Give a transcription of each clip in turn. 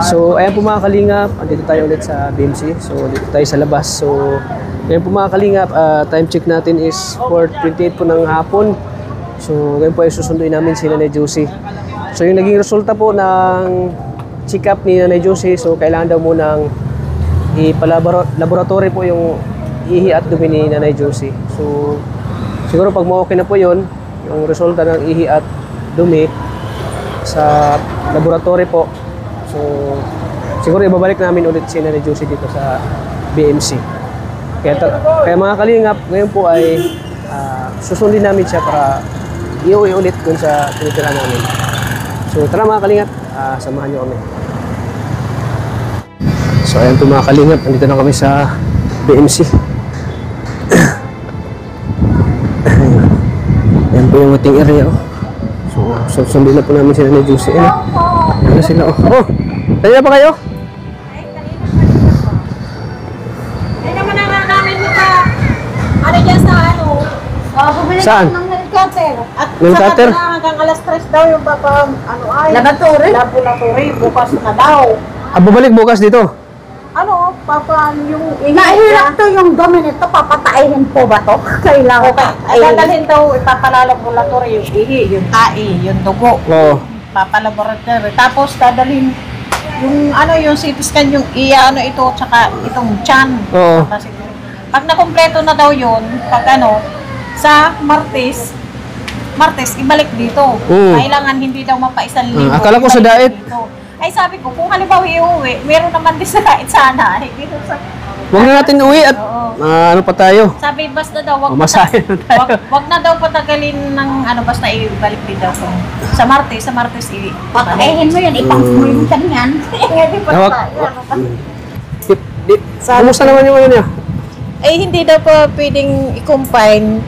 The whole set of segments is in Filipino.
So, ayan po mga kalingap, andito tayo ulit sa BMC. So, dito tayo sa labas. So, ayan po mga kalingap, time check natin is 4:28 po ng hapon. So, ngayon po ay susunduin namin si Nanay Josie. So, yung naging resulta po ng check-up ni Nanay Josie, so kailangan daw munang ipalaboratory po yung ihi at dumi ni Nanay Josie. So, siguro pag okay na po yun, yung resulta ng ihi at dumi sa laboratory po, so siguro ibabalik namin ulit si Nanay Josie dito sa BMC. Kaya mga kalingap, ngayon po ay susundin namin siya para iuwi ulit dun sa tinitira namin. So tara mga kalingap, samahan nyo kami. So ayan po mga kalingap, andito na kami sa BMC. Ayan po yung ating area. So susundin na po namin sila ni Josie. Ano sila? Oh, tayo na pa kayo? Ay, kanina pa. Ay, naman na namin mo ka. Ano dyan sa ano? Bumili Saan? ng nail cutter. At Nail cutter? saka hanggang alas 3 daw yung ano ay? Laboratory. Bukas na daw. Babalik bukas dito? Ano? Yung Nahirap to yung dumi nito, papatayin po ba to? Kailangan Okay. Ay, dadalhin daw ipapalaboratory yung ihi, yung tae, yung dugo. Oo. Papalaboratory. Tapos dadalhin yung ano, yung CT scan, yung ano ito, tsaka itong tiyan. Oo. Pag nakumpleto na daw yun, pag ano, sa Martes, ibalik dito. Kailangan hindi daw mapa-isang linggo. Akala ko sa ibalik diet. dito. Ay sabi ko, kung halimbawa iuwi, meron naman din sa diet sana. Dito sa... Huwag na natin uwi at ano pa tayo? Sabi, basta daw, Masahe na tayo. wag na daw patagalin ng ano, basta ibalik din daw kung sa Martes patayin mo yan, ipang-small mo siya niyan. Hindi pa Tawag. tayo. Kumusta naman yung ano niya? Eh, hindi daw pa pwedeng i-combine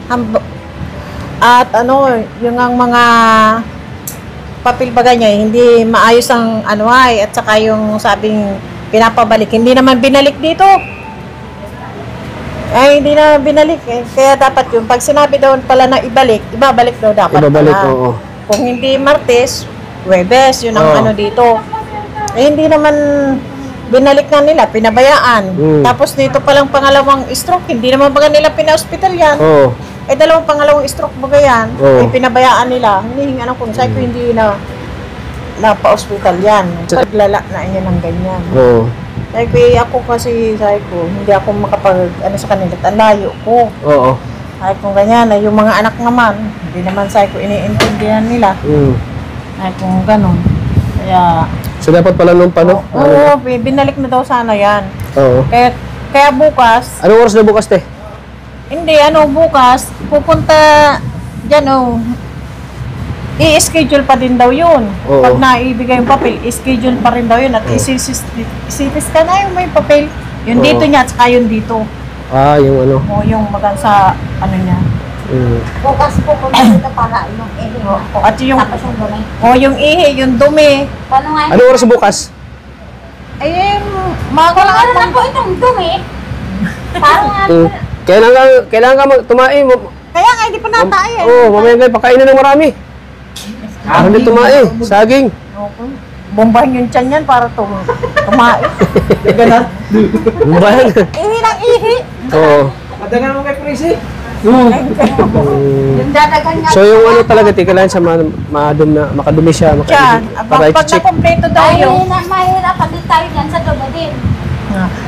at ano, yung ang mga papel baga niya, hindi maayos ang ano ay, at saka yung sabing pinapabalik, hindi naman binalik dito. Ay, hindi na binalik eh. Kaya dapat yung pag sinabi daw pala na ibabalik daw dapat. Ibabalik, pala. oo. Kung hindi Martes, Huwebes, yun ang ano dito. Eh, hindi naman binalik na nila, pinabayaan. Tapos dito palang pangalawang stroke, hindi naman baga nila pina-hospital yan. Oo. Eh, pangalawang stroke baga yan, eh, pinabayaan nila. Hinihinga ng kung sabi ko hindi na pa-hospital yan. Paglala na niya ng ganyan. Oo. Sabi ko, hindi ako ano sa kanila, ang layo ko. Oo. Sabi ko ganyan, yung mga anak naman, hindi naman sabi ko iniintindihan nila. Sabi ko ganun. Kaya, So dapat pala nung pano? oo, binalik na daw sana yan. Oo. Kaya bukas, Anong oras na bukas te? hindi, bukas, pupunta dyan, i-schedule pa din daw yun. Oo. Pag naibigay yung papel, i-schedule pa rin daw yun at isitis ka na yung may papel. Yung dito niya at saka yung dito. Yung ano. O yung magan sa ano niya. Bukas po kung dito para yung ihi. At yung, Tapos yung dumi. yung ihi, yung dumi. Paano nga? Anong oras na bukas? Ay, Ano na po itong dumi? Parang nga. Kailangan ka tumae mo. kaya nga, hindi pa natay eh. Oo, mamaya ngayon pakainin ng marami. Hindi tumae, saging. Okay. Bombahin yung tiyan yan para tumae. Bayan. Ihi ng ihi. Oo. Madagan mo kay Prisi. Yung dadagan nga. So yung ano talaga, kailangan siya makadumi siya. Yan, Para pag i-check. nakompleto daw Ay, yun. mahirap din tayo dyan sa dugo din.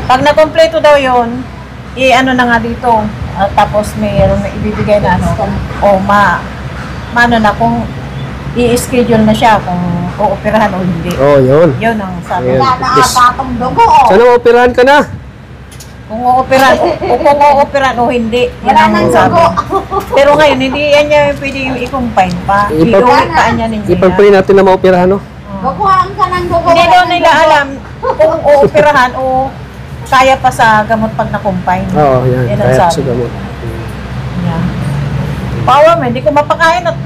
Pag nakompleto daw yun, i-ano na nga dito. Tapos mayroon na ibibigay na ano. Mano na kung i-schedule na siya kung uoperahan o hindi. Oo, yun. Yun ang sabi. Ayan. Wala na atong dugo. Sana maoperahan ka na. Kung uoperahan o hindi. Yun Wala ang nang sabi. dugo. Pero ngayon, hindi yan niya pwede i-combine pa. I-uwi pa niya ninyo yan. Ipag-pray natin na maoperahan, no? Bukuhaan ka ng dugo. Hindi wala daw nang nila dugo. alam kung uoperahan o kaya pa sa gamot pag na-combine. Oo, yan. Yan ang Kaya sabi. sa gamot. Yan. Power man, hindi ko mapakain at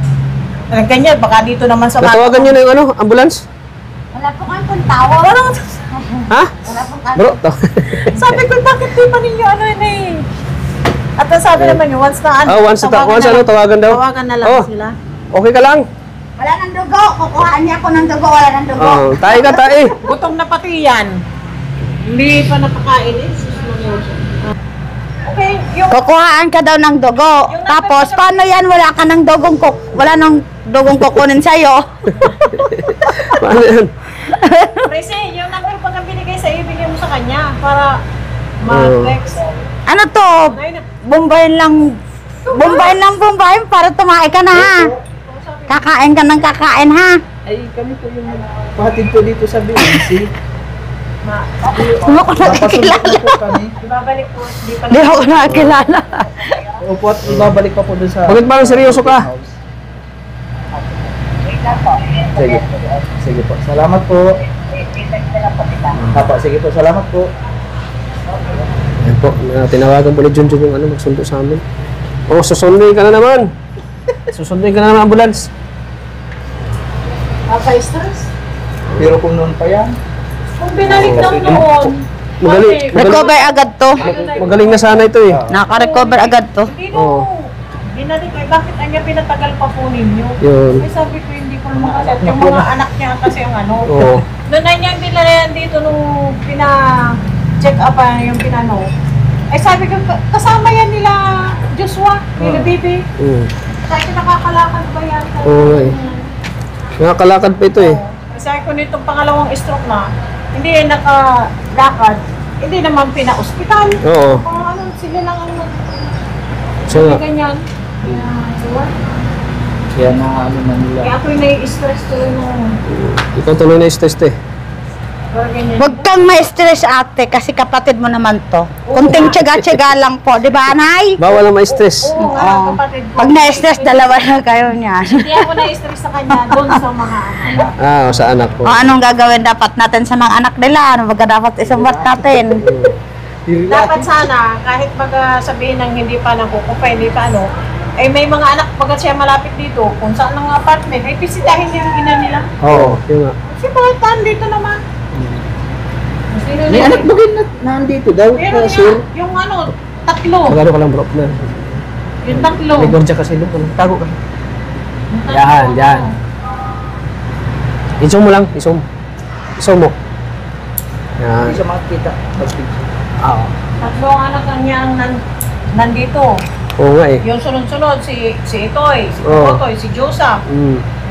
ganyan, baka dito naman sa Natawagan niyo na yung ano, ambulance? Wala po kang puntawa. Parang, Ha? Wala po kang. Bro, sabi ko, bakit di pa ninyo ano yun eh? At ang sabi naman yun, once na ano, once tawagan daw. tawagan na lang Oh. sila. Okay ka lang? Wala ng dugo. Kukuhaan niya ako ng dugo. Wala ng dugo. Oh, tayo ka, tayo. Gutom na pati yan. Hindi pa napakain eh. Okay, yung Kukuhaan ka daw ng dugo. Tapos, paano yan? Wala ka ng dugong wala nang dugong kukunin sa'yo. Paano yan? Kasi yung number pag ang binigay sa ibigay mo sa kanya para mag-text. Ano to? Bombayin lang para tumae ka na ha. Kakain ka ng kakain ha. Ay, kami po yung pahatid po dito sa BNC. Hindi ko nakikilala. Ibabalik po. Hindi ako nakikilala. Opo, at ibabalik pa po dun sa... Bakit parang seryoso ka? Sige. Sige po. Salamat po. Papa, sige po. Salamat po. Ayan po. Tinawagan po ni Junjun yung ano, magsundo sa amin. Oh, susunduin ka na naman. Susunduin ka na naman ambulance. Stress? Pero kung noon pa yan, Kung binalik lang noon. Recover agad to. Magaling na sana ito eh. Naka-recover agad to. Hindi Oo. binalik eh. Bakit ang niya pinatagal pa po ninyo? Yun. Ay sabi ko hindi ko makasat. Yung mga anak niya kasi ang ano. Oo. Noon na niya dinala yan dito nung pina-check up yung pinano. Ay sabi ko, kasama yan nila Joshua, nila Bibi. Sabi ko, nakakalakad ba yan? Oo eh. Nakakalakad pa ito eh. Sabi ko nitong pangalawang stroke na, hindi nakalakad, hindi naman pina-hospital. Oo. Ano, sila lang ang Siya nga. ganyan. Kaya, diba? kaya na ano na nila. Kaya ako'y nai-stress tuloy nung Ikaw tuloy na stress eh. ganyan. Huwag kang ma-stress ate kasi kapatid mo naman to. Kunting tiyaga-tiyaga lang po. Di ba, Anay? Bawal na ma-stress. Oo nga, kapatid ko. Pag na-stress, dalawa na kayo niyan. Hindi ako na-stress sa kanya doon sa mga anak. Ah, sa anak ko. O anong gagawin dapat natin sa mga anak nila? Ano ba dapat isumbat natin? Dapat sana, kahit baga sabihin ng hindi pa nakukupa, hindi pa ano, eh may mga anak baga siya malapit dito, kung saan ang apartment, ay bisitahin niya yung ina nila. Oo, yun nga. Kasi bakit dito naman? Sino May nila? anak bagay na nandito daw, Meron sir. nga, yung ano, tatlo. Magano ka lang bro na. Yung tatlo. May gordya kasi doon. Tago ka. Yung tatlo. Yan, yan. Isum mo lang, isum. Isum mo. Yan. Hindi siya makikita. Oo. Tatlo ang anak niya ang nandito. Oo nga eh. Yung sunod-sunod, si Itoy, si Oo. Totoy, si Josa.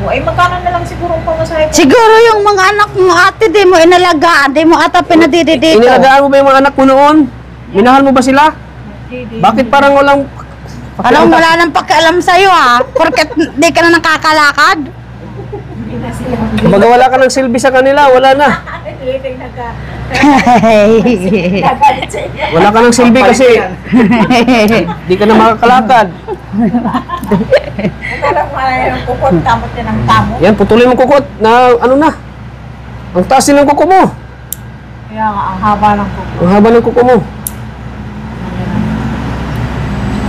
O, ay magkano na lang siguro ang pamasahe ko? Siguro yung mga anak mo ate, di mo inalagaan, di mo ata pinadididito. Inilagaan mo ba yung mga anak mo noon? Minahal mo ba sila? Bakit parang walang... Alam mo, wala nang pakialam sa'yo ha. Porket di ka na nakakalakad. Kumbaga wala ka ng silbi sa kanila, wala na. Wala ka ng silbi kasi di ka na makakalakad. Alam mo na yung kukot, tamot yan ang tamot. Yan, putulin mo kukot na ano na. Ang taas din ng kuko mo. Kaya nga, ang haba ng kukot. Ang haba ng kuko mo.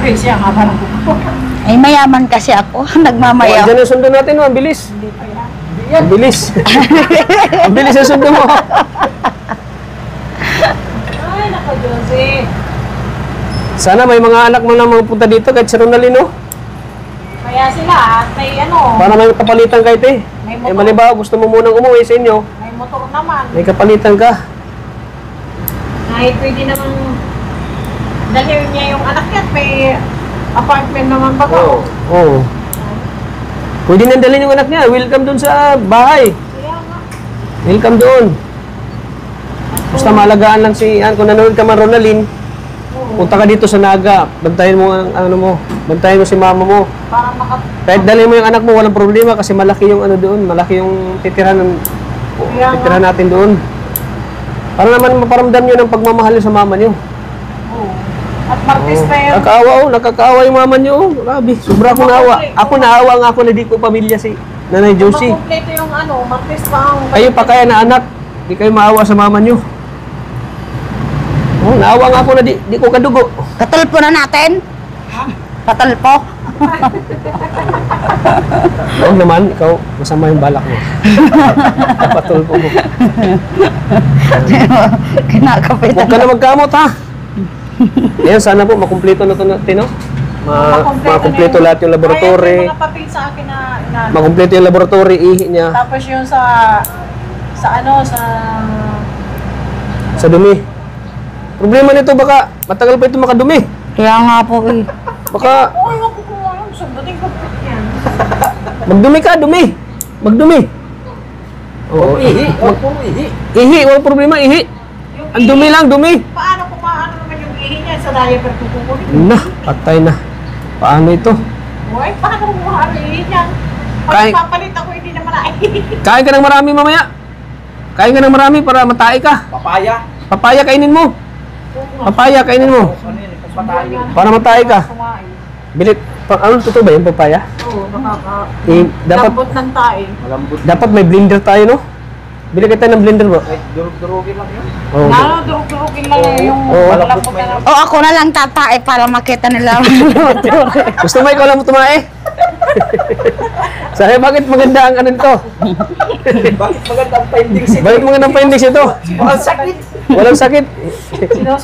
Crazy, ang haba ng kukot. Ay mayaman kasi ako, Oh, nagmamayaw. dyan yung sundo natin, oh, ang bilis. Hindi pa yan. Ang bilis. Ang bilis yung sundo mo. Ay, nako, Josie. Sana may mga anak mo na mapunta dito kahit si Ronaldino. Kaya sila, at may ano, Para may kapalitan kahit eh. May Eh, motor. malibaw, gusto mo munang umuwi sa inyo. may motor naman. May kapalitan ka. Kahit pwede naman dalhin niya yung anak niya at may apartment naman baga. Oo. Oo. Pwede nang dalhin yung anak niya. Welcome doon sa bahay. Kaya nga. Welcome doon. Basta maalagaan lang si Ann. Kung nanonood ka man, Ronaldin, punta ka dito sa Naga. Bantayan mo ang ano mo. Bantayan mo si mama mo. Para maka... Kahit dalhin mo yung anak mo, walang problema kasi malaki yung ano doon. Malaki yung titirahan ng titirahan natin doon. Para naman maparamdam nyo ng pagmamahal nyo sa mama nyo. Oo. At Martes pa yun. Nakakaawa oh, nakakaawa yung mama nyo. Oh. Grabe, sobra akong naawa. Ako naawa nga ako na di ko pamilya si Nanay Josie. Makumpleto yung ano, Martes pa ang... Kayo pa kaya na anak, di kayo maawa sa mama nyo. Oh, naawa nga ako na di ko kadugo. Katulpo na natin. Katulpo. Oo naman, ikaw, masama yung balak mo. Patulpo mo. Kinakapitan. Huwag ka na magkamot ha. Ayan, sana po makumpleto na ito natin, no? makumpleto lahat yung laboratory. Kaya yung mga papel sa akin na Makumpleto yung laboratory, ihi niya tapos yung sa sa dumi. Problema nito baka matagal pa ito makadumi. Kaya nga po eh. Baka uy, wag ko kung sundutin ko yan. magdumi ka, dumi. Magdumi. Oo. Ihi, huwag puro ihi. Ihi, walang problema, ihi. Yung Ang dumi lang, dumi. paano kung maano naman yung ihi niya sa diaper ko kukunin? Na, patay na. Paano ito? Uy, paano kung maano yung ihi niya? Kahit- Pag papalit ako, hindi naman naihi. Kain ka ng marami mamaya. Kain ka ng marami para matay ka. Papaya. Papaya kainin mo. Papaya kainin mo. Ano yun, patayo. Para matay ka. Kumain. Bilit. Ano, totoo ba yung papaya? Oo, Dapat lambot ng tae. Malambot. dapat may blender tayo, no? Bili kita ng blender, bro. Ay, durug-durugin lang yun. Oo. Lalo, durug-durugin lang yung Oo. lambot na O ako na lang tatae para makita nila. Gusto mo ikaw lang mo tumae? Sabi, bakit maganda ang ano nito? Bakit maganda ang findings ito? Bakit maganda ang findings ito? Ang sakit. Walang sakit.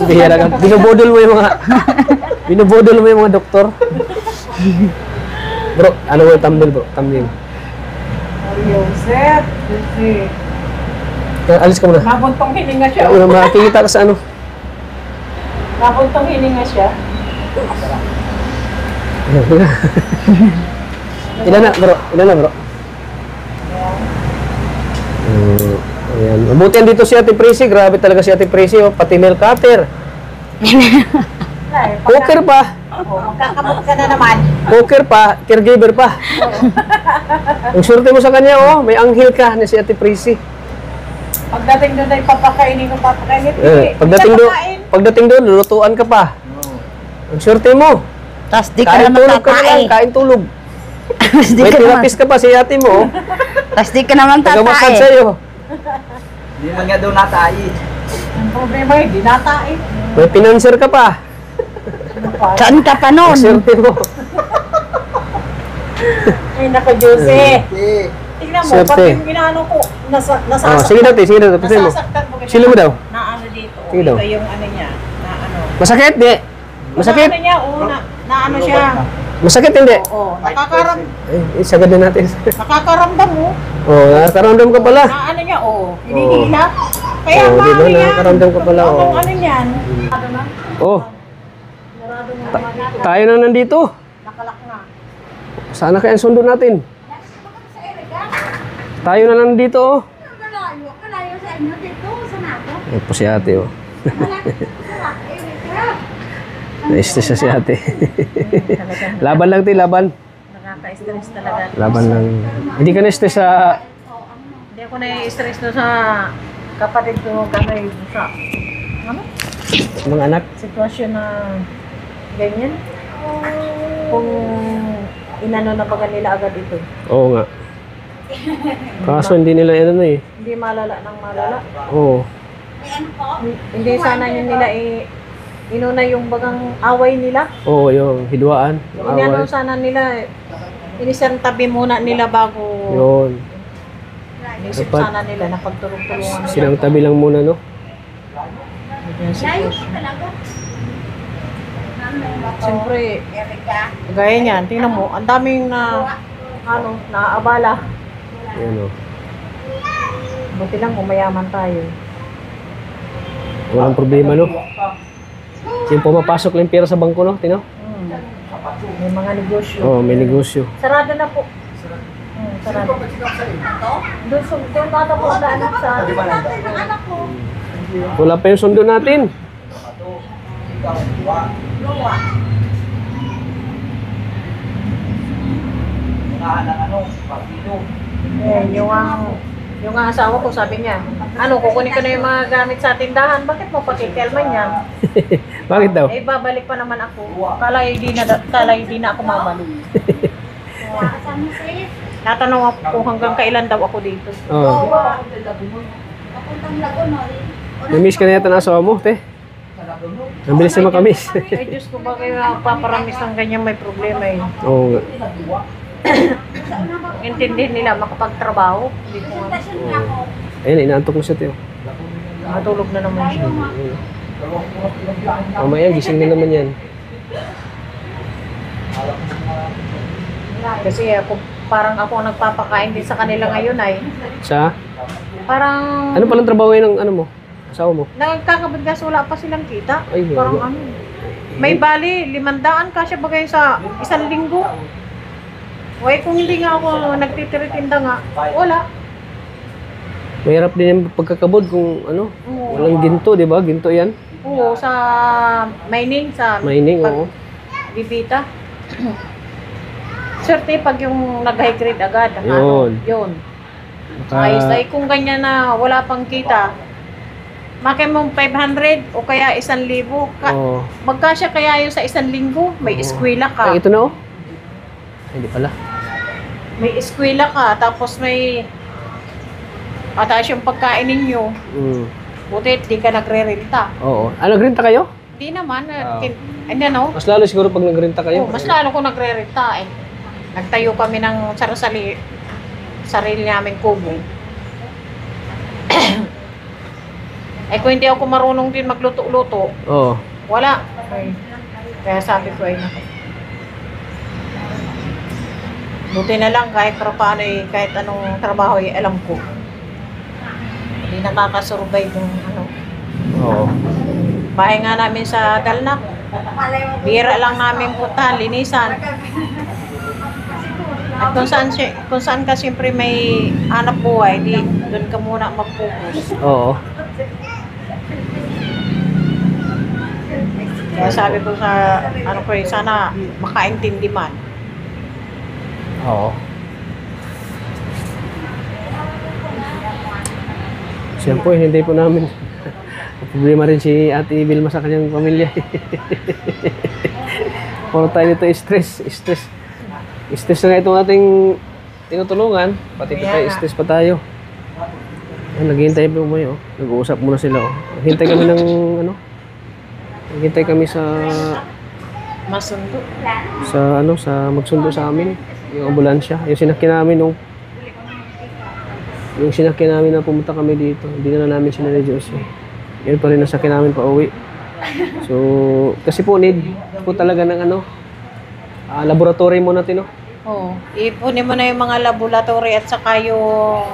Bihira ka. Binubodol mo yung mga... Binubodol mo yung mga doktor. Bro, ano mo yung thumbnail, bro? Thumbnail. Joseph. Alis ka muna. Mabuntong hininga siya. Makikita ka sa ano. Mabuntong hininga siya. Ilan na, bro? Ilan na, bro? Ayan. Mabuti dito si Ate Prissy. Grabe talaga si Ate Prissy. Oh. Pati nail cutter. Cooker pa. Magkakamot ka na naman. Cooker pa. Caregiver pa. Ang surte mo sa kanya, oh. May anghel ka na si Ate Prissy. Pagdating doon ay papakainin ko, papakainin. Pagdating doon, lulutuan ka pa. Ang surte mo. Tapos di ka Kain naman tulog ka na lang. tatae. Kain tulog. Tapos di May ka naman, therapist ka pa si ate mo. Oh. tapos di ka naman Nagamasad tatae. sa'yo. Hindi man nga daw natayi. Ang problema ay dinatain. May pinanser ka pa. Saan ka pa Ang nun? surte mo. Ay, naka Jose. Eh, Tingnan mo, Swerte. pag yung ginano ko, Oh, sige dati, sige dati. Pati mo. nasasaktan mo. Silo mo daw. Na ano dito. Sige daw. Ito yung ano niya. Na ano. Masakit, di? Masakit? Na ano niya, na ano siya. Masakit, hindi? Oo, Eh, sagad na natin. nakakaramdam mo. Oh, nakakaramdam ka pala. Na ano niya, hinihila. Kaya Oo, di ba? paano yan? Nakakaramdam ka pala, oo. Anong ano yan? Ano na? Oh, Narado mo naman dito. tayo na nandito. Nakalak na. Sana kaya ang sundo natin. Tayo na lang dito, oh. Malayo sa inyo dito, sa nato. Ito po si ate, oh. Na-stress na si ate. Laban lang, ti, laban. Nakaka-stress talaga. Laban lang. Hindi ka na-stress sa... Hindi ako na-stress doon sa kapatid ko kamay sa ano? mga anak. Sitwasyon na ganyan. Kung inano na baga nila agad ito. Oo nga. Kaso hindi nila ano eh. Hindi malala ng malala. Oo. Hindi sana yun nila inuna yung bagang away nila. Oo, yung hidwaan. Yung Inano away. sana nila, inisang tabi muna nila bago Yun. inisip Dapat- sana nila na pagtulong-tulungan nila. Silang tabi lang muna, no? Yung sitwasyon. Siyempre, gaya niyan, tingnan mo, ang daming naaabala. Yan, oh. Buti lang kung mayaman tayo. Walang problema, no? Yung pumapasok lang yung pera sa bangko, no? Tino? May mga negosyo. Oo, may negosyo. Sarado na po. Sarado. Doon nata po sa anak sa... Wala pa yung sundo natin. Yung asawa ko sabi niya, ano, kukunin ko na yung mga gamit sa tindahan, bakit mo pakikelman yan? Bakit daw? Eh, babalik pa naman ako. Kala hindi na ako mabalik. Natanong ako kung hanggang kailan daw ako dito. Oo. Namiss ka na yata ng asawa mo, te. Ang bilis na makamiss. Ay, Diyos ko, bakit paparamis ng ganyan may problema eh. Oo nga. Intindihin nila makapagtrabaho. Hindi ko nga. Ayun, inaantok mo siya, te. Matulog na naman siya. Mamaya, gising na naman yan. Kasi parang ako ang nagpapakain din sa kanila ngayon ay. Sa? Parang Ano palang trabaho yun ng ano mo? Asawa mo? nagkakabad gas, wala pa silang kita. Ay, Parang wala. ano. May bali, 500 kasi bagay sa isang linggo. Uy, kung hindi nga ako nagtitiritinda nga, wala. Mahirap din yung pagkakabod kung ano, Oo. walang ginto, di ba? Ginto yan. Oo, sa mining, sa Mining, oo. bibita. Swerte pag yung nag-high grade agad. ang Yun. Yun. Baka- Ayos ay kung ganyan na wala pang kita, makin mong 500 o kaya 1,000. Oo. Magkasya kaya yun sa isang linggo, may eskwela ka. Ay, ito na oh. Ay, di pala. May eskwela ka, tapos may ataas yung pagkain ninyo. Mm. Buti di ka nagre-renta. Oo. Ah, nagrenta kayo? Hindi naman. Oo. Hindi ano? Mas lalo siguro pag nagrenta kayo. Oh, mas lalo ko nagre-renta. Eh. Nagtayo kami ng sarili naming kubo. Eh kung hindi ako marunong din magluto-luto, Oo. wala. Ay, kaya sabi ko ay naku. Buti na lang kahit paano eh, kahit anong trabaho ay alam ko. Hindi nakakasurvive yung ano. Oo. Bahay nga namin sa Dalnak. Bira lang namin puntahan, linisan. At kung saan ka siyempre may anak buhay, di doon ka muna mag-focus. Oo. Kaya sabi ko sa ano ko eh, sana makaintindi man. Oo. Siyempre, hindi po namin. Problema rin si Ate Vilma sa kanyang pamilya. Puro tayo dito stress. Stress na nga itong ating tinutulungan. Pati Kaya tayo, nga. stress pa tayo. Ayan, naghihintay po mo yun. Nag-uusap muna sila. Oh. Naghihintay kami ng ano. Naghihintay kami sa Masundo. sa magsundo sa amin. Yung ambulansya. Yung sinakyan namin nung na pumunta kami dito. Hindi na namin sinanay Diyos. Yun pa rin nasakyan namin pa uwi. So, kasi po need po talaga ng ano, laboratory mo natin, no? Oo. Ipunin mo na yung mga laboratory at saka yung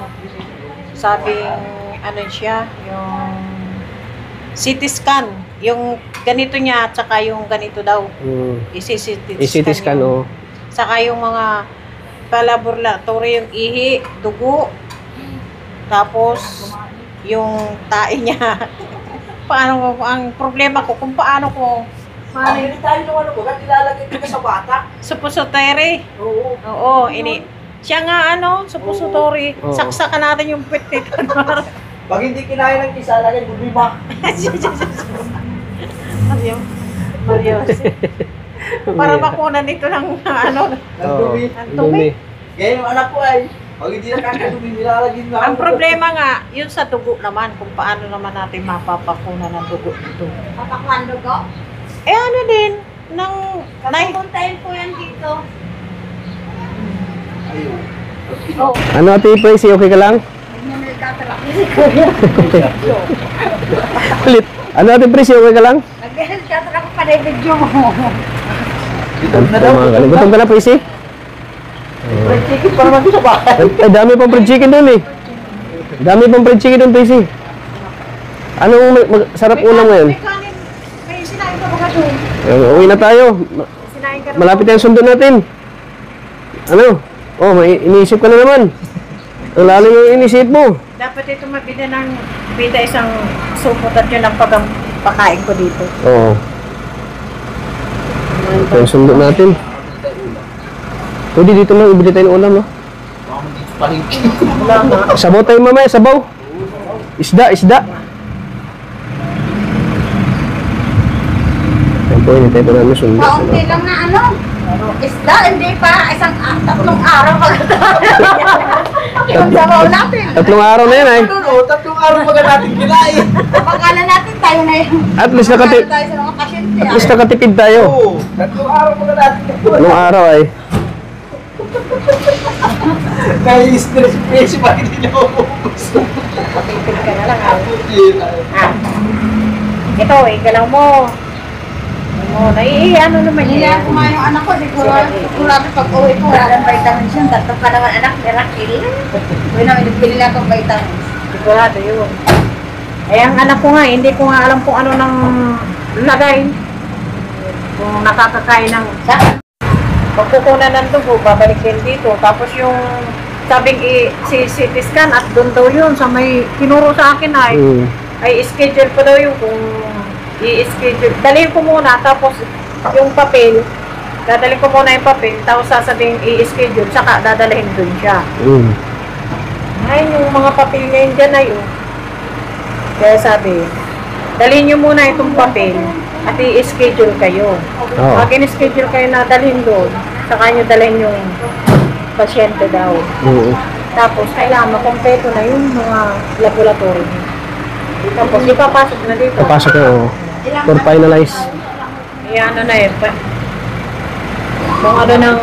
sabing ano siya, yung CT scan. Yung ganito niya at saka yung ganito daw. CT scan, oh. Saka yung mga palaboratory, yung ihi, dugo, tapos yung tae niya. Paano ko, ang problema ko kung paano ko Hindi tayo nung ano ko, ilalagay ko sa bata. suppository. Oo. Oo, siya nga ano, suppository. Oo. Saksakan natin yung pit nito. Pag hindi kinain ng isa, lagay mo lima. Mario. Para makunan nito ng ano, Nagdumi. ang tumi. Kaya yung anak ko ay, pag hindi nakakadumi, nilalagay na Ang problema nga, yun sa dugo naman, kung paano naman natin mapapakunan ng dugo dito. Papakuan dugo? Eh ano din, ng Papuntahin po yan dito. Ayun. oh, Ano Ate Tracy, okay ka lang? Ulit. Ano Ate Tracy, okay ka lang? Nag-helicopter ako pa na video mo. Dito na daw. Gutom ka na, Tracy? Fried chicken para naman sa bahay. Ay, dami pang fried chicken doon eh. Dami pang fried chicken doon, Tracy. Anong sarap ulam ngayon? May kanin, may sinain ka ba doon? Uwi na tayo. Sinain ka Malapit na yung sundo natin. Ano? Oh, may iniisip ka na naman. Ang lalo yung inisip mo. Dapat ito mabida ng bida isang supot at yun ang pagpakain ko dito. Oo. Ito yung sundo natin. Pwede dito lang, ibili tayo ng ulam, no? Palingki. Sabaw tayo mamaya, sabaw. Isda. Yan po, hindi tayo namin sundo. Kaunti lang na ano. Isda, hindi pa. Tatlong araw yung sabaw natin. 3 araw na yan, ay. Oo, 3 araw pa natin kinain. Pagkala natin tayo na yun. At least Tayo sa mga pasyente. at least nakatipid tayo. Oo, 3 araw pa natin. Anong araw, ay. Kaya stress face pa hindi niya ubus. Matipid ka na lang. Ah. Ito, ikalaw mo. Oh, ano naman Hindi yan. ako kumain yung anak ko, sigurado pag uwi ko, wala ng vitamins yun. Tatlo pa naman anak, miracle. Uwi namin, nagpili lang akong vitamins. Sigurado yun. Eh, ang anak ko nga, hindi ko nga alam kung ano nang lagay. Kung nakakakain ng... Pagkukunan ng dugo, babalik din dito. Tapos yung sabing si CT scan at doon daw yun sa may tinuro sa akin ay schedule ko daw yun kung i-schedule. Dalhin ko muna, tapos yung papel, dadalhin ko muna yung papel, tapos sasabihin i-schedule, saka dadalhin doon siya. Ay, yung mga papel ngayon dyan na yun. Kaya sabi, dalhin nyo muna itong papel at i-schedule kayo. Pag in-schedule kayo na dalhin doon, saka nyo dalhin yung pasyente daw. Tapos, kailangan makompleto na yung mga laboratory. Tapos, ipapasok na dito. Papasok ko, for finalize. Ano na eh. Kung ano ng,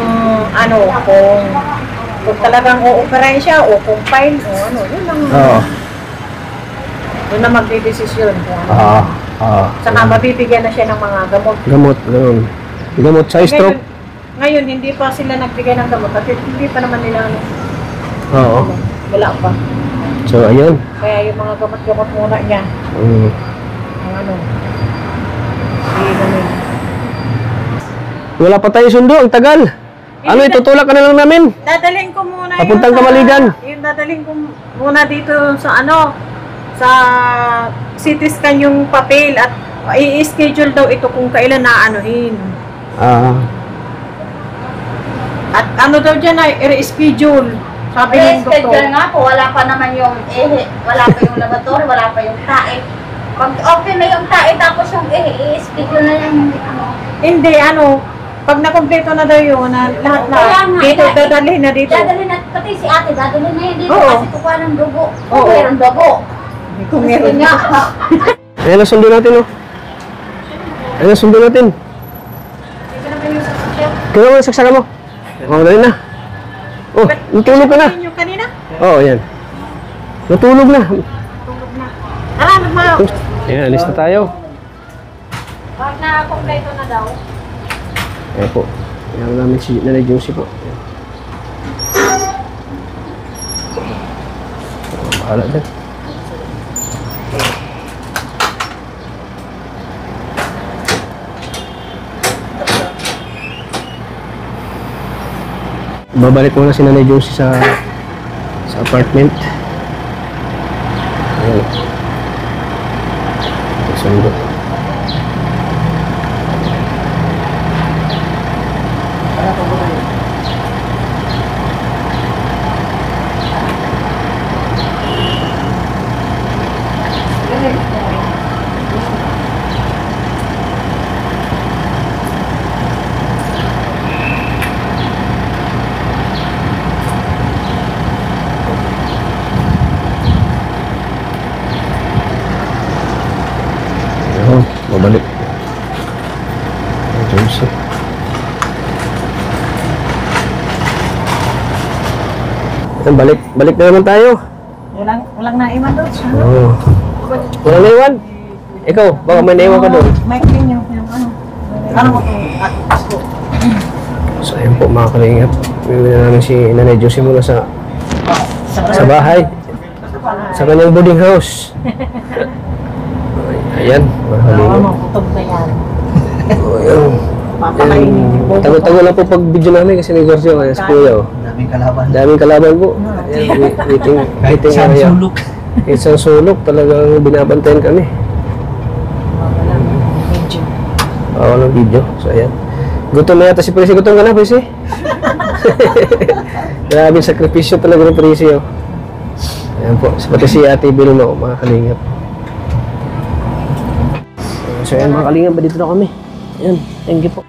kung talagang o-operahin siya, o kung fine, o ano, yun ang, doon na magdidesisyon kung ano. Saka mabibigyan na siya ng mga gamot. Gamot, ganun. Gamot sa stroke. Ngayon, hindi pa sila nagbigay ng gamot kasi hindi pa naman nila wala pa. So, ayun. Kaya yung mga gamot-gamot muna niya. Ang ano. Wala pa tayo sundo, ang tagal. Ano, itutulak ka na lang namin. Dadalhin ko muna Papuntang Kamaligan. Yung dadalhin ko muna dito sa sa CT scan yung papel at i-schedule daw ito kung kailan naanuhin. At ano daw dyan ay i-schedule. Sabi ng doktor. Schedule nga po, wala pa naman yung wala pa yung laboratory, wala pa yung tae. Pag okay na yung tae, tapos yung i-schedule na yung Hindi, pag nakompleto na daw yun, lahat na, dito, dadalhin na dito. Dadalhin na, pati si ate, dadalhin na yun dito Oo. kasi kukuha ng dugo. Oo. Mayroong dugo. Kung meron nga. Ayan ang sundo natin, Ayan ang sundo natin. Kaya mo, saksakan mo. Dali na. Natulog ka na. Yung kanina? Ayan. Natulog na. Tara, nagmayo. Ayan, alis na tayo. Pag na-kompleto na daw. Ayan po. Ayan namin si Nanay Josie po. Bahala dyan. Babalik muna si Nanay Josie sa apartment. Ayan. Sundo. Babalik. Josie. Balik na naman tayo. Walang naiwan doon. Walang naiwan? Ikaw, baka may naiwan ka doon. May clean yung mo ito? So ayun po mga kalingap. Bibili na namin si Nanay Josie muna sa bahay. Sa kanyang boarding house. Ayan, mga kalingap. Maputog na yan. Ayan. Tago-tago lang po pag video namin kasi may Garcio kaya si Kuya. Daming kalaban. Daming kalaban po. Ayan, waiting area. Isang sulok talagang binabantayan kami. Walang video. So ayan. Gutom na yata si Presi. Gutom ka na, Presi? Grabe sakripisyo talaga ng Presi. Ayan po. Pati si Ate Biluno, mga kalingap. So ayan mga kalingap, dito na kami. Ayan, thank you po.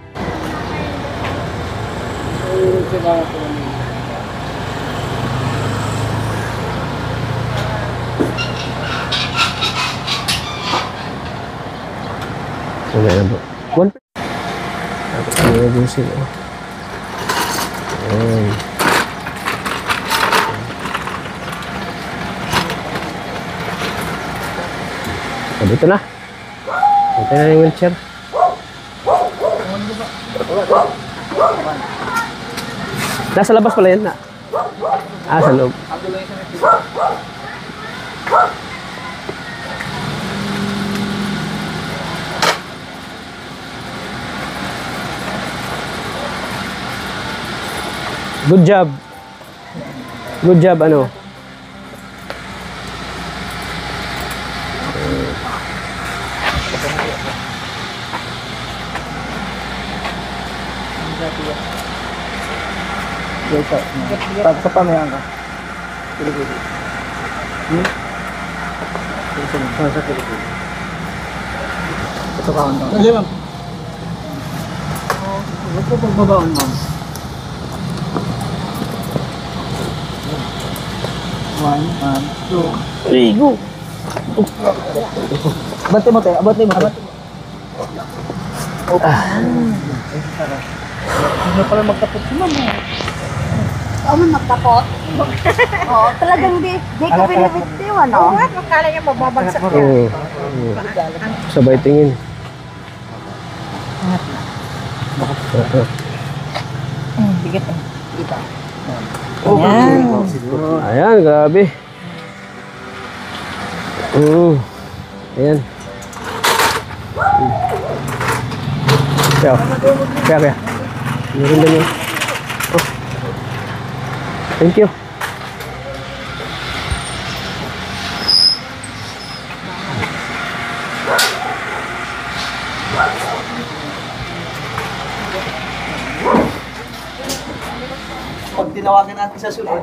So ayan po. One. Tapos ano din sila. Ayan. So dito na. Ito na yung wheelchair. Nasa labas pala yan na. Ah, sa loob. Good job. Good job, ano? Sa pamayan ka. Sa Pilipinas. Ito ka ang Hindi, ma'am. Huwag po pagbabaon, ma'am. One, two. Hey, go! Abante mo, te. Abante mo. Hindi na pala magkapot si ma'am. Oo, magkapot. Oo, talagang di ko pinipitiwan, no? Makala niya mababagsak yan. Oo. Sabay tingin. Bigat eh. Dito. Ayan, grabe. Ayan. Kaya. Meron din yun. Oh. Thank you. Pag tinawagan natin sa sunod.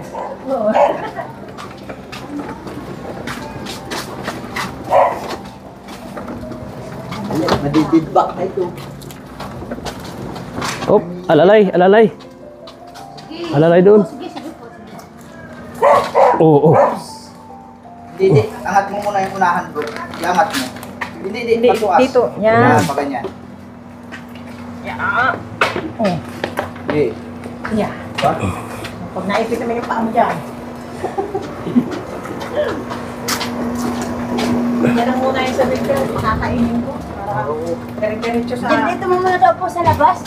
Madididback na ito. Oh, alalay. Alalay doon. Oo. Hindi. Angat mo muna yung unahan, bro. Iangat mo. Hindi. Patuas. Dito. Yan. Pa ganyan. Yan. Hindi. Yan. Pag naipit naman yung paa mo dyan. Yan ang muna yung sabihin ko. Makakainin ko. Para diretso sa... Dito mo muna daw po sa labas.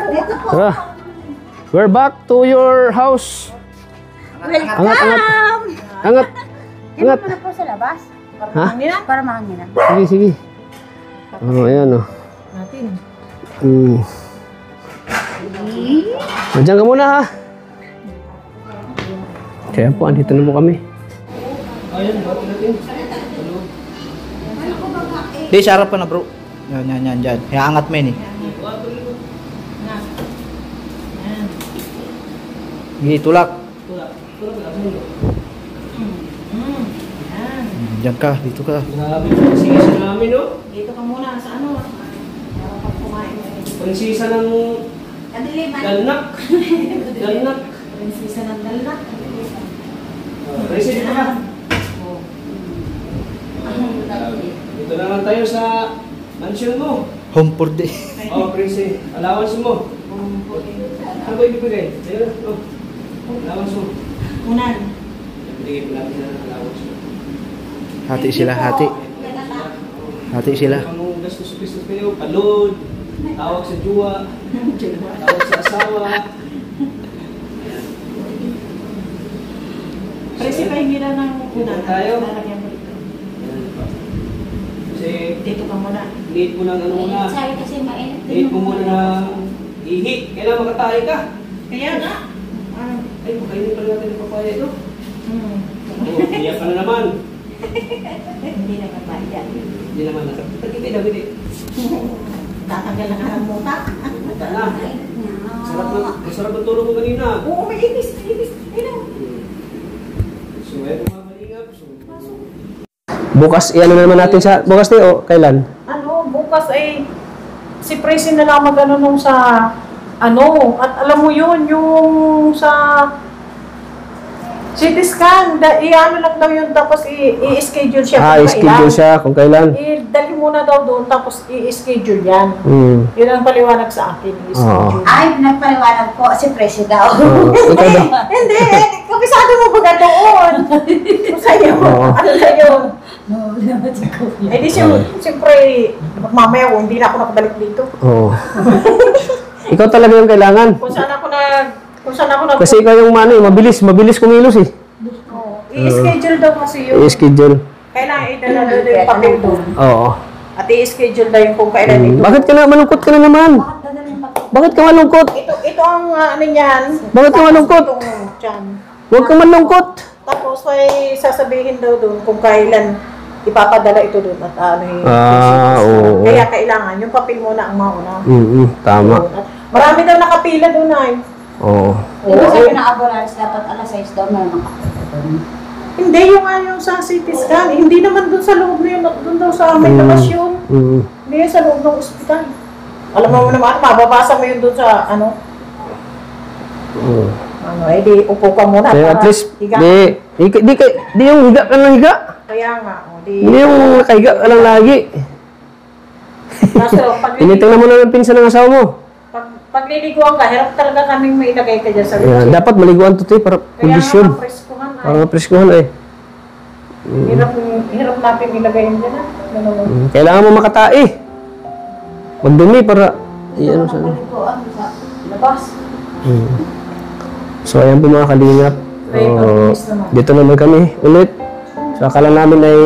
Dito po. Tara. We're back to your house. Welcome! Angat. Dito muna po sa labas. Ha? Para mahanginan. Sige. Oh, ayan oh. Natin. Nandiyan ka muna ha. Kaya po, andito na po kami. Di, sa harap ka na, bro. Yan, dyan. Iangat mo yun eh. Hindi, tulak. Diyan ka, dito ka. Grabe, pagsisa namin no? Dito ka muna sa ano. Para pag kumain. Pagsisa ng dalnak. Prinsesa ng dalnak. Resi, dito ka. Dito naman tayo sa mansion mo. Home for day. Oh, Prisi, allowance mo. Ano ba ibibigay? Ayun, oh. Allowance mo. Unan. Ibigay po natin na allowance mo. Hati sila, hati. Hati sila. Ang gastos kayo, palod, tawag sa juwa, tawag sa asawa. Presi pa hindi na ng unan. Tayo. Lalagyan mo dito. Kasi, Dito ka muna. need mo ng ano muna. Sorry kasi mainit. Need mo muna ng ihi. Kailangan makatahi ka. Kaya nga. Ay, makainin pala natin ang papaya ito. Hmm. Oh, iyak ka na naman. Hindi na kapaya. Hindi naman. Tagkiti. Tatanggal na nga ng muta. Punta na. Masarap ang tulog ko kanina. Oo, may ibis. Ayun. So, eto mga malingap. Bukas, iano naman natin sa... Bukas tayo, kailan? Ano, bukas ay si Presi na lang mag-ano nung sa ano, at alam mo yun, yung sa CT scan, i-ano lang daw yun, tapos i-schedule siya. kung I-schedule kailan. siya kung kailan. I-dali muna daw doon, tapos i-schedule yan. Yun ang paliwanag sa akin, i-schedule. Ay, nagpaliwanag po si Presi daw. Ikaw daw. Hindi, kabisado mo ba doon? Sa'yo, Oo. ano sa'yo? Eh di siyempre, mamaya hindi na ako nakabalik dito. Oo. Ikaw talaga yung kailangan. Kung saan ako nag... Kasi ikaw yung mabilis kumilos eh. Oo. I-schedule daw kasi yun. I-schedule. Kailangan idala doon yung papel doon. Oo. At i-schedule daw yung kung kailan ito. Bakit ka na malungkot ka na naman? Bakit ka malungkot? Ito ang ano niyan. Bakit ka malungkot? Itong tiyan. Huwag kang malungkot. Tapos ay sasabihin daw doon kung kailan ipapadala ito doon at ano yung Oo. Kaya kailangan yung papel muna ang mauna. Tama. At marami daw nakapila doon ay. Oo. Hindi sa pinaka-ambulance, dapat alas 6 daw meron Hindi yung yung sa CT scan. Hindi naman doon sa loob na yun. Doon daw sa may labas yun. Hindi yun sa loob ng ospital. Alam mo naman, mababasa mo yun doon sa ano. Ano, eh di upo ka muna. Kaya at para least, higa. di yung higa ka lang higa. Kaya nga, di. Hindi yung nakahiga ka lang lagi. Kaso, Tinitingnan mo na ng pinsan ng asawa mo. pagliliguan ka, hirap talaga kaming mailagay ka dyan sa Ayan, loob. dapat maliguan to para Kaya kondisyon. nga, preskuhan ay. Para mapreskuhan ay. Hirap natin ilagay yun dyan. Ganun. Kailangan mo makatae. Magdumi para ano sa ano. sa labas. So ayan po mga kalingap. Dito naman kami ulit. So akala namin ay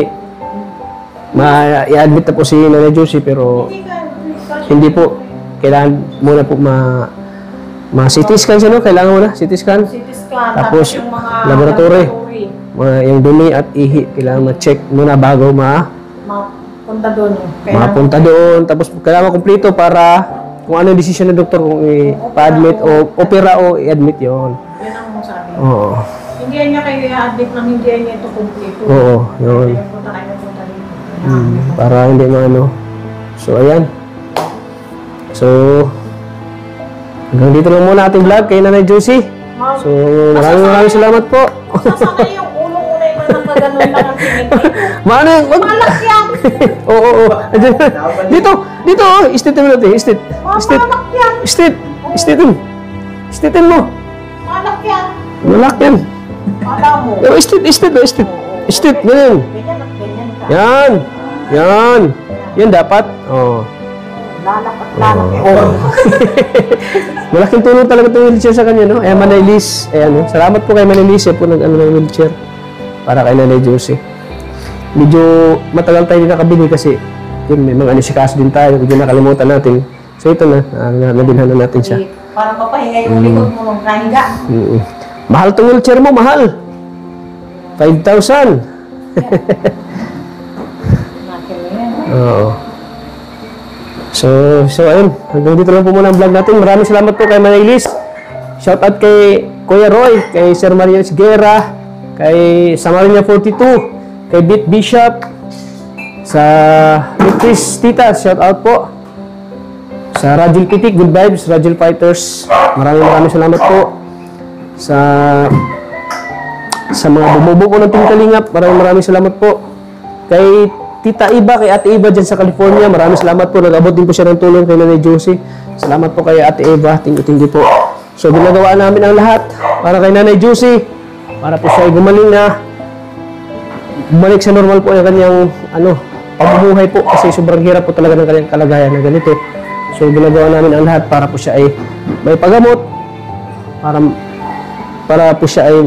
i-admit na po si Nanay Josie pero hindi po. Kailangan muna po ma-CT scan siya, no? Kailangan mo na, CT scan. CT scan, Tapos, yung mga laboratory. Yung dumi at ihi, kailangan ma-check muna bago mapunta doon. mapunta doon. Tapos kailangan kumpleto para kung ano yung decision ng doktor kung i-admit o opera o i-admit yon. Yan ang sabi. Oo. Hindi niya kayo i-admit ng hindi niya ito kumpleto. Oo, yun. Kaya punta kayo dito. Para hindi maano. So ayan. So hanggang dito lang muna ating vlog kay Nanay Josie. So maraming salamat po. Sasama yung ulo muna yung mga ganun lang ang tinitip. Maano yung... Malak yan! Oo. Dito, istit mo natin, istit. Malak yan! Istitin mo. Malak yan! Malak yan. Alam mo. Pero istit. Ganyan. Ganyan at ganyan ka. Yan. Yan dapat. Oo. Lalak at lalak. Malaking tulong talaga itong wheelchair sa kanya, no? Manay Liz. Salamat po kay Manay Liz po ng wheelchair para kay Nanay Josie. Medyo matagal tayo din nakabili kasi yun, may mga anisikaso din tayo. Medyo nakalimutan natin. So ito na, nabilhan na natin siya. Para mapahinga yung likod mo nung kahiga. Mahal itong wheelchair mo, mahal. 5,000. Oo. So ayun, hanggang dito lang po muna ang vlog natin. Maraming salamat po kay Manay Liz. Shout out kay Kuya Roy, kay Sir Mario Esguera, kay Samaria 42, kay Beat Bishop, sa Chris Tita, shout out po. Sa Rajil Pitik, Good Vibes, Rajil Fighters, maraming salamat po. Sa mga bumubuo ko ng Team Kalingap, maraming salamat po. Kay Tita Iba, kay Ate Iba dyan sa California, maraming salamat po. Nag-abot din po siya ng tulong kay Nanay Josie. Salamat po kay Ate Iba, tinggi po. So ginagawa namin ang lahat para kay Nanay Josie, para po siya ay gumaling na, bumalik sa normal po yung kanyang pamumuhay po kasi sobrang hirap po talaga ng kanyang kalagayan na ganito. So ginagawa namin ang lahat para po siya ay may pagamot, para po siya ay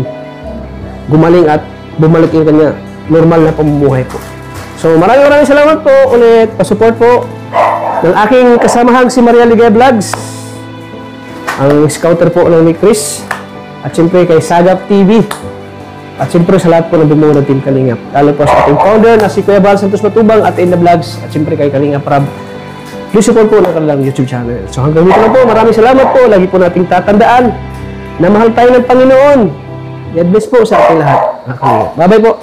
gumaling at bumalik yung kanya normal na pamumuhay po. So maraming salamat po ulit, pa-support po ng aking kasamahang si Maria Ligaya Vlogs, ang scouter po ng ni Chris, at siyempre kay Sagap TV, at siyempre sa lahat po ng bumuo ng Team Kalingap, lalo po sa ating founder na si Kuya Val Santos Matubang at Inna Vlogs, at siyempre kay Kalingap Rab. Please support po ng kanilang YouTube channel. So hanggang dito lang po, maraming salamat po. Lagi po nating tatandaan na mahal tayo ng Panginoon. God bless po sa ating lahat. Bye-bye po.